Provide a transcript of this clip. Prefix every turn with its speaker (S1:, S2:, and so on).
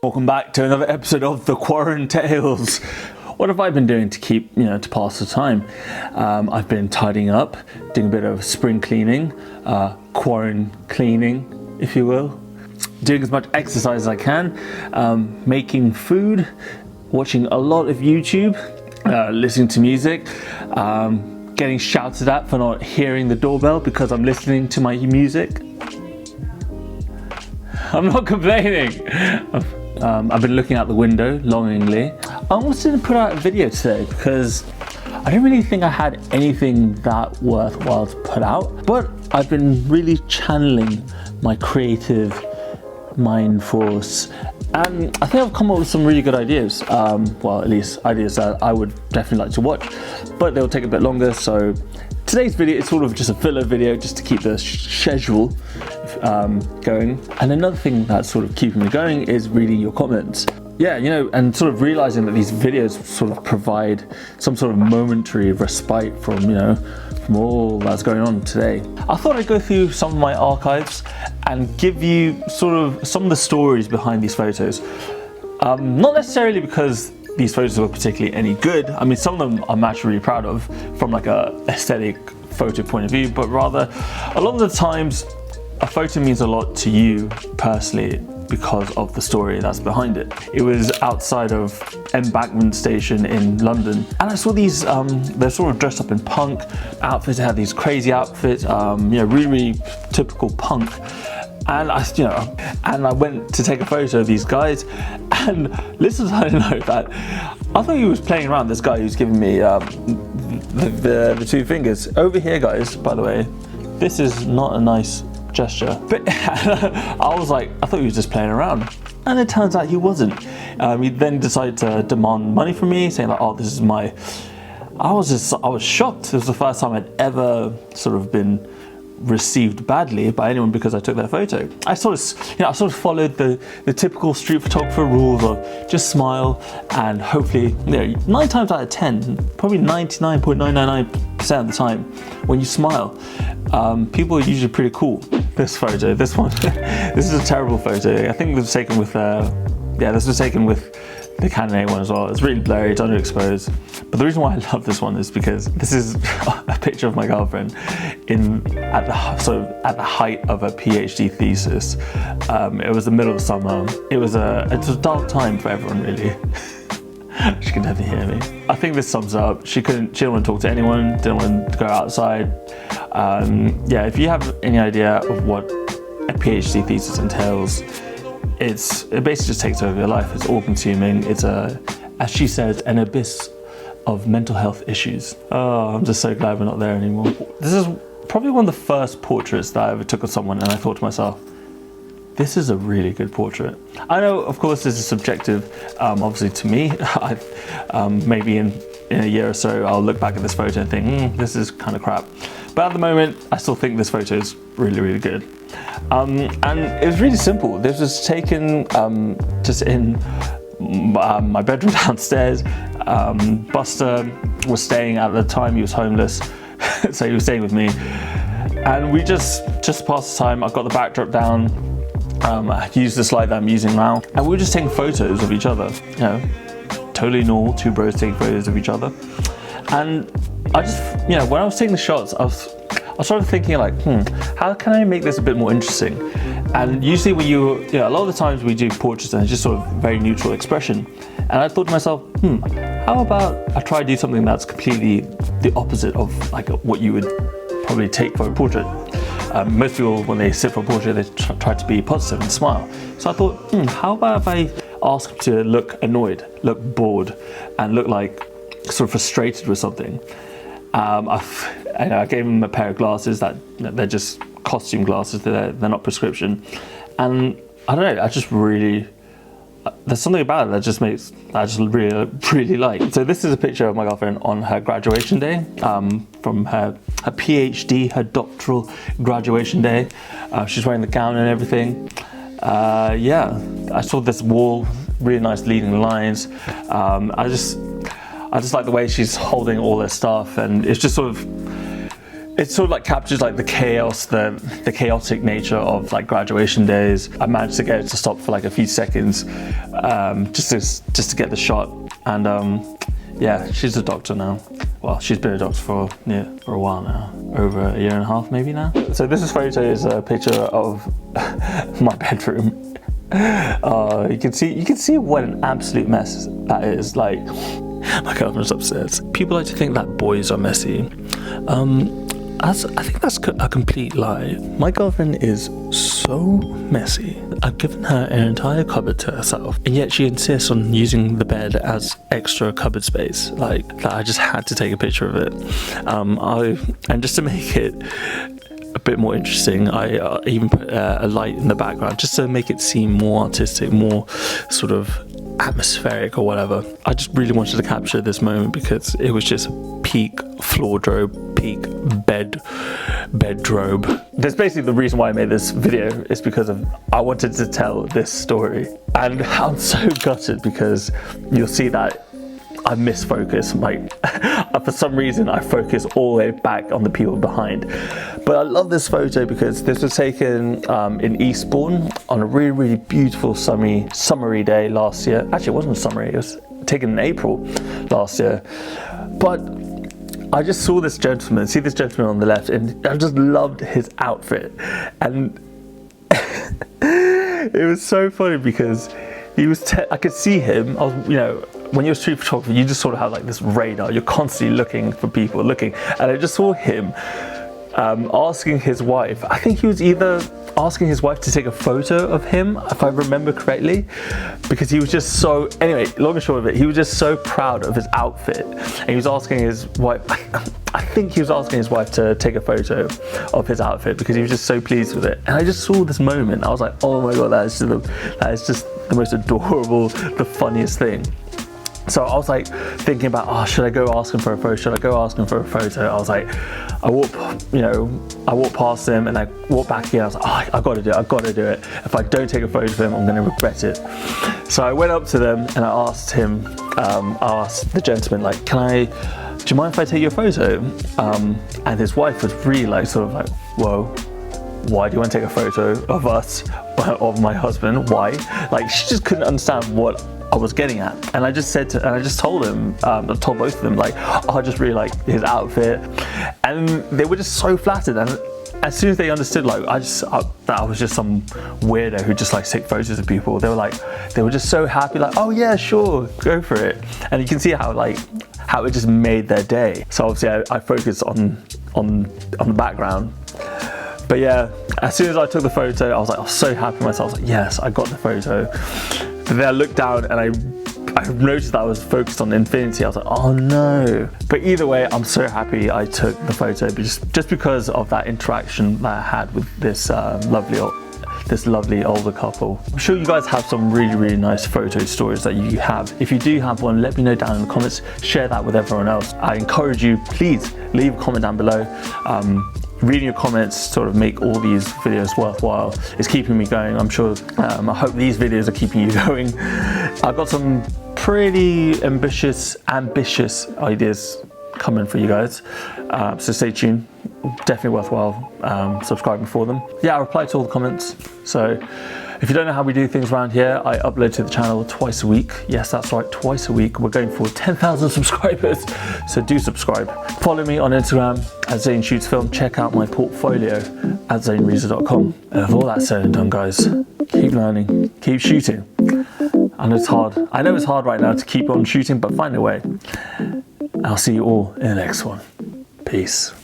S1: Welcome back to another episode of the Quarren Tales. What have I been doing to keep, to pass the time? I've been tidying up, doing a bit of spring cleaning, quarren cleaning, if you will. Doing as much exercise as I can, making food, watching a lot of YouTube, listening to music, getting shouted at for not hearing the doorbell because I'm listening to my music. I'm not complaining. I've been looking out the window longingly. I almost didn't put out a video today because I didn't really think I had anything that worthwhile to put out, but I've been really channeling my creative mind force, and I think I've come up with some really good ideas. Well, at least ideas that I would definitely like to watch, but they'll take a bit longer. So today's video is sort of just a filler video just to keep the schedule going. And another thing that's sort of keeping me going is reading your comments. Yeah, and sort of realizing that these videos sort of provide some sort of momentary respite from, from all that's going on today. I thought I'd go through some of my archives and give you sort of some of the stories behind these photos. Not necessarily because these photos were particularly any good. I mean, some of them I'm actually really proud of from like a aesthetic photo point of view, but rather a lot of the times a photo means a lot to you personally because of the story that's behind it. It was outside of Embankment Station in London, and I saw these, they're sort of dressed up in punk outfits. They had these crazy outfits, really typical punk. And I went to take a photo of these guys, and little did I know that I thought he was playing around. This guy who's giving me the two fingers over here, guys. By the way, this is not a nice gesture, but I was like, I thought he was just playing around, and it turns out he wasn't. He then decided to demand money from me, saying like, "Oh, this is my." I was shocked. It was the first time I'd ever sort of been received badly by anyone because I took their photo. I sort of followed the typical street photographer rules of just smile, and hopefully, 9 times out of 10, probably 99.999% of the time, when you smile, people are usually pretty cool. This photo, this one, this is a terrible photo. I think this was taken with, this was taken with the Canon A1 as well. It's really blurry, it's underexposed. But the reason why I love this one is because this is a picture of my girlfriend at the height of a PhD thesis. It was the middle of summer. It was a dark time for everyone, really. She can never hear me. I think this sums up. She didn't want to talk to anyone, didn't want to go outside. If you have any idea of what a PhD thesis entails, it basically just takes over your life. It's all consuming. It's as she says, an abyss of mental health issues. Oh, I'm just so glad we're not there anymore. This is probably one of the first portraits that I ever took of someone, and I thought to myself, this is a really good portrait. I know, of course, this is subjective, obviously to me. Maybe in a year or so, I'll look back at this photo and think, this is kind of crap. But at the moment, I still think this photo is really, really good. And it was really simple. This was taken just in my bedroom downstairs. Buster was staying at the time, he was homeless, so he was staying with me. And we just passed the time. I got the backdrop down. I used the slide that I'm using now, and we were just taking photos of each other. Totally normal, two bros taking photos of each other. And I just, when I was taking the shots, I started thinking like, how can I make this a bit more interesting? And usually when a lot of the times we do portraits and it's just sort of very neutral expression. And I thought to myself, how about I try to do something that's completely the opposite of like what you would probably take for a portrait. Most people, when they sit for a portrait, they try to be positive and smile. So I thought, how about if I ask him to look annoyed, look bored, and look like sort of frustrated with something. I gave him a pair of glasses that they're just costume glasses, they're not prescription. And I don't know, I just really, there's something about it that I just really like. So this is a picture of my girlfriend on her graduation day, from her PhD, her doctoral graduation day. She's wearing the gown and everything. I saw this wall, really nice leading lines. I just like the way she's holding all her stuff, and it's just sort of, it sort of like captures like the chaos, the chaotic nature of like graduation days. I managed to get it to stop for like a few seconds, just to get the shot. And yeah, she's a doctor now. Well, she's been a doctor for a while now, over a year and a half maybe now. So this photo is a picture of my bedroom. You can see what an absolute mess that is. Like, my girlfriend's upstairs. People like to think that boys are messy. I think that's a complete lie. My girlfriend is so messy. I've given her an entire cupboard to herself, and yet she insists on using the bed as extra cupboard space. Like, that I just had to take a picture of it. And just to make it a bit more interesting, I even put a light in the background just to make it seem more artistic, more sort of atmospheric or whatever. I just really wanted to capture this moment because it was just peak floordrobe, peak bedrobe. That's basically the reason why I made this video, is because I wanted to tell this story. And I'm so gutted because you'll see that I misfocus. Like, for some reason I focus all the way back on the people behind. But I love this photo because this was taken in Eastbourne on a really, really beautiful summery day last year. Actually, it wasn't summery, it was taken in April last year. But I just saw this gentleman, on the left, and I just loved his outfit. And it was so funny because he was, I could see him. I was, you know, when you're a street photographer, you just sort of have like this radar. You're constantly looking for people, and I just saw him asking his wife. I think he was either asking his wife to take a photo of him, if I remember correctly, because he was just so, anyway, long and short of it, he was just so proud of his outfit, and he was asking his wife, I think he was asking his wife to take a photo of his outfit because he was just so pleased with it. And I just saw this moment, I was like, oh my god, that is just the most adorable, the funniest thing. So I was like thinking about, oh, should I go ask him for a photo? I was like, I walked past him and I walked back in. I was like, oh, I gotta do it. If I don't take a photo of him, I'm gonna regret it. So I went up to them and I asked him, I asked the gentleman, like, do you mind if I take your photo? And his wife was really like, sort of like, whoa, why do you want to take a photo of us, of my husband? Why? Like, she just couldn't understand what I was getting at. And I just told him, I told both of them, like, oh, I just really like his outfit. And they were just so flattered. And as soon as they understood, like, that I was just some weirdo who just like take photos of people, they were just so happy, like, oh yeah, sure, go for it. And you can see how it just made their day. So obviously I focused on the background. But yeah, as soon as I took the photo, I was so happy with myself. I was like, yes, I got the photo. But then I looked down and I noticed that I was focused on infinity. I was like, oh no. But either way, I'm so happy I took the photo, just because of that interaction that I had with this lovely older couple. I'm sure you guys have some really, really nice photo stories that you have. If you do have one, let me know down in the comments. Share that with everyone else. I encourage you, please leave a comment down below. Reading your comments sort of make all these videos worthwhile. It's keeping me going. I'm sure, I hope these videos are keeping you going. I've got some pretty ambitious ideas coming for you guys. So stay tuned. Definitely worthwhile subscribing for them. Yeah, I reply to all the comments. So if you don't know how we do things around here, I upload to the channel twice a week. Yes, that's right, twice a week. We're going for 10,000 subscribers, so do subscribe. Follow me on Instagram at Zain Shoots Film. Check out my portfolio at zainreezer.com. And with all that said and done, guys, keep learning, keep shooting. I know it's hard. I know it's hard right now to keep on shooting, but find a way. I'll see you all in the next one. Peace.